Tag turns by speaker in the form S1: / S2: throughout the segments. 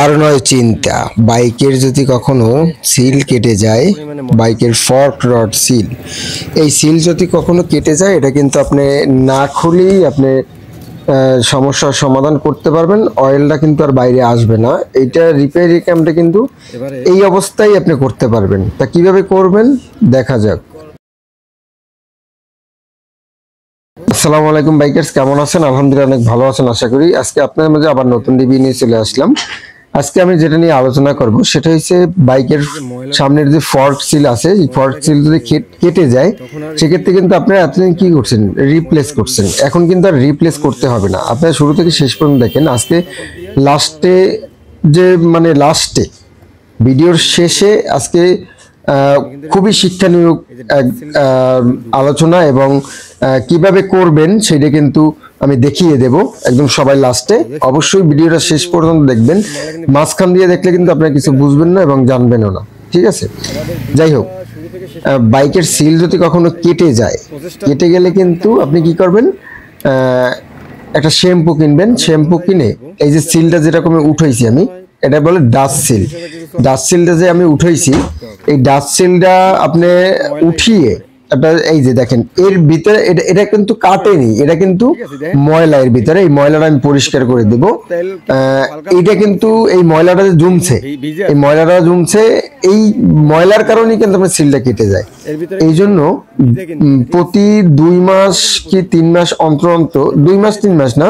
S1: আর নয় চিন্তা, বাইকের যদি কখনো সিল কেটে যায়, বাইকের ফর্ক রড সিল, এই সিল যদি কখনো কেটে যায়, এটা কিন্তু আপনি না খুলেই আপনি সমস্যার সমাধান করতে পারবেন। অয়েলটা কিন্তু আর বাইরে আসবে না। এইটা রিপেয়ারি কামটা কিন্তু এই অবস্থায় আপনি করতে পারবেন। তা কিভাবে করবেন দেখা যাক। আসসালামু আলাইকুম বাইকার্স, কেমন আছেন? আলহামদুলিল্লাহ অনেক ভালো আছেন আশা করি। আজকে আপনাদের মাঝে আবার নতুন রিভিউ নিয়ে চলে আসলাম। আজকে আমি যেটা নিয়ে আলোচনা করব সেটা হচ্ছে বাইকের সামনের যে ফর্ক সিল আছে, এই ফর্ক সিল যদি কেটে যায় সেক্ষেত্রে কিন্তু আপনারা এতদিন কি করছেন, রিপ্লেস করছেন। এখন কিন্তু আর রিপ্লেস করতে হবে না। আপনারা শুরু থেকে শেষ পর্যন্ত দেখেন। আজকে লাস্টে লাস্টে ভিডিওর শেষে আজকে খুবই শিক্ষণীয় আলোচনা এবং কিভাবে করবেন সেটা কিন্তু আমি দেখিয়ে দেব একদম সবাই লাস্টে। অবশ্যই ভিডিওটা শেষ পর্যন্ত দেখবেন। মাঝখান দিয়ে দেখলে কিন্তু আপনারা কিছু বুঝবেন না এবং জানবেনও না, ঠিক আছে? যাই হোক, বাইকের সিল যদি কখনো কেটে যায়, কেটে গেলে কিন্তু আপনি কি করবেন, একটা শ্যাম্পু কিনবেন। শ্যাম্পু কিনে এই যে সিলটা যেরকম উঠাইছি আমি, এটা বলে ডাস্ট সিল। ডাস্ট সিলটা যে আমি উঠাইছি, এই ডাস্ট সিলটা আপনি উঠিয়ে এই যে দেখেন এর ভিতরে এটা কিন্তু কাটেনি, এটা কিন্তু ময়লা এর ভিতরে। এই ময়লাটা আমি পরিষ্কার করে দেব। এটা কিন্তু এই ময়লাটা জমছে, এই ময়লাটা জমছে, এই ময়লার কারণেই কিন্তু আপনার সিলটা কেটে যায়। এই জন্য প্রতি 2 মাস কি 3 মাস অন্তর অন্তর, 2 মাস 3 মাস না,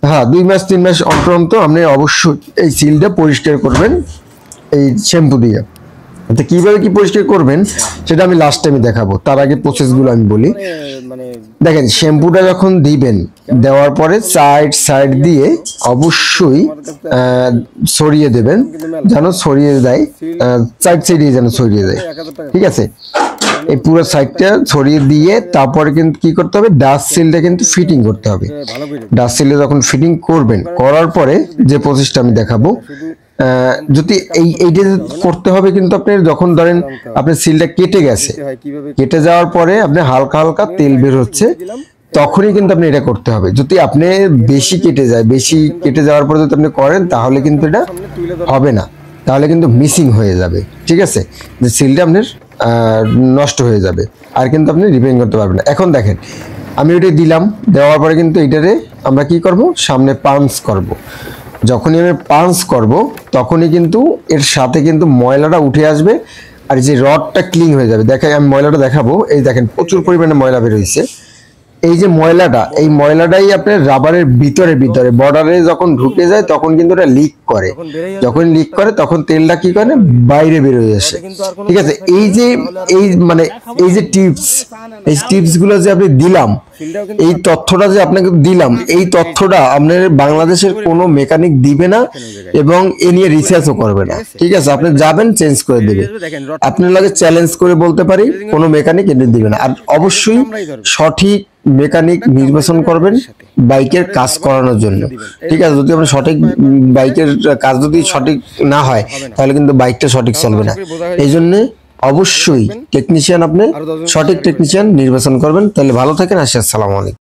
S1: হ্যাঁ 2 মাস 3 মাস অন্তর অন্তর আপনি অবশ্যই এই সিলটা পরিষ্কার করবেন এই শ্যাম্পু দিয়ে। তো কিভাবে কি পরিষ্কার করবেন সেটা আমি লাস্ট টাইমে দেখাবো। তার আগে প্রসেসগুলো আমি বলি। দেখেন, শ্যাম্পুটা যখন দিবেন, দেওয়ার পরে সাইড দিয়ে অবশ্যই ছড়িয়ে দেবেন, যেন ছড়িয়ে দেয়, সাইডে যেন ছড়িয়ে দেয়, ঠিক আছে? এই পুরো সাইডটা ছড়িয়ে দিয়ে তারপরে কিন্তু কি করতে হবে, ডাস্ট সিলটা কিন্তু ফিটিং করতে হবে। ডাস্ট সিলটা যখন ফিটিং করবেন, করার পরে যে প্রসেসটা আমি দেখাবো, যদি এইটা করতে হবে কিন্তু আপনি যখন ধরেন আপনার সিলটা কেটে গেছে, কেটে যাওয়ার পরে আপনি হালকা হালকা তেল বের হচ্ছে, তখনই কিন্তু আপনি এটা করতে হবে। যদি আপনি বেশি কেটে যাওয়ার পরে যদি আপনি করেন, তাহলে কিন্তু এটা হবে না, তাহলে কিন্তু মিসিং হয়ে যাবে, ঠিক আছে? যে সিলটা আপনার নষ্ট হয়ে যাবে, আর কিন্তু আপনি রিপেয়ারিং করতে পারবেন না। এখন দেখেন, আমি ওইটা দিলাম, দেওয়ার পরে কিন্তু এইটারে আমরা কি করব, সামনে পাঞ্চ করব। যখনই আমি পাঞ্চ করব তখনই কিন্তু এর সাথে কিন্তু ময়লাটা উঠে আসবে, আর যে রডটা ক্লিন হয়ে যাবে। দেখেন, আমি ময়লাটা দেখাবো। এই দেখেন, প্রচুর পরিমাণে ময়লা বের হয়েছে। এই যে ময়লাটা, এই ময়লাটাই আপনার রাবারের ভিতরে বর্ডারে যখন ঢুকে যায় তখন কিন্তু এটা লিক করে। যখন লিক করে তখন তেলটা কি করে, বাইরে বের হয়ে আসে, ঠিক আছে? এই যে টিপস গুলো যে আপনি দিলাম, এই তথ্যটা যে আপনাকে দিলাম, এই তথ্যটা আপনার বাংলাদেশের কোনো মেকানিক দিবে না এবং এ নিয়ে রিসার্চও করবে না, ঠিক আছে? আপনি যাবেন, চেঞ্জ করে দেবে। আপনার লাগে চ্যালেঞ্জ করে বলতে পারি, কোনো মেকানিক এনে দিবে না। আর অবশ্যই সঠিক মেকানিক নির্বাচন করবেন বাইকের কাজ করানোর জন্য, ঠিক আছে? যদি আপনার সঠিক বাইকের কাজ যদি সঠিক না হয়, তাহলে কিন্তু বাইকটা সঠিক চলবে না। এই জন্য অবশ্যই টেকনিশিয়ান, আপনি সঠিক টেকনিশিয়ান নির্বাচন করবেন। তাহলে ভালো থাকেন। আসসালামু আলাইকুম।